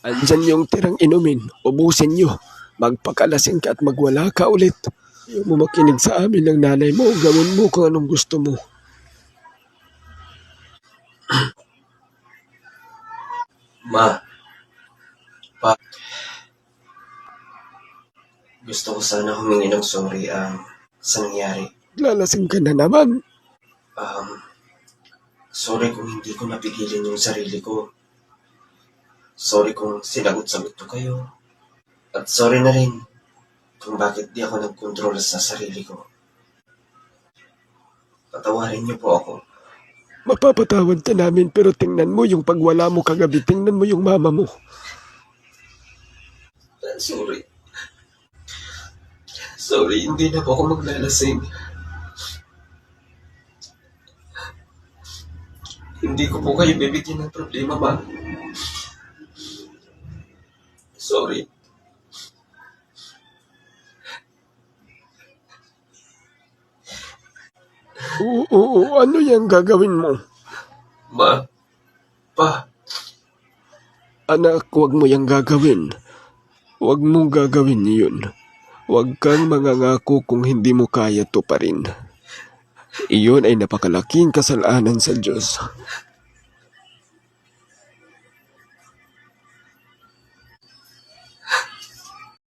Andyan yung tirang inumin. Ubusin nyo. Magpakalasing ka at magwala ka ulit. Yung mo makinig sa amin ng nanay mo, gawin mo kung anong gusto mo. Ma, pa, gusto ko sana humingi ng sorry sa nangyari. Lalasing ka na naman. Sorry kung hindi ko napigilan yung sarili ko. Sorry kung sinagot-sagot ko kayo. At sorry na rin kung bakit di ako nagkontrol sa sarili ko. Patawarin niyo po ako. Mapapatawad ka namin pero tingnan mo yung pagwala mo kagabi. Tingnan mo yung mama mo. Sorry. Sorry, hindi na po ako maglalasing. Hindi ko po kayo bibigyan ng problema, ma. Sorry. Oo, ano yung gagawin mo? Ma, pa, Anak, huwag mo yung gagawin. Huwag mong gagawin yun. Huwag kang mangangako kung hindi mo kaya to pa rin. Iyon ay napakalaking kasalanan sa Diyos.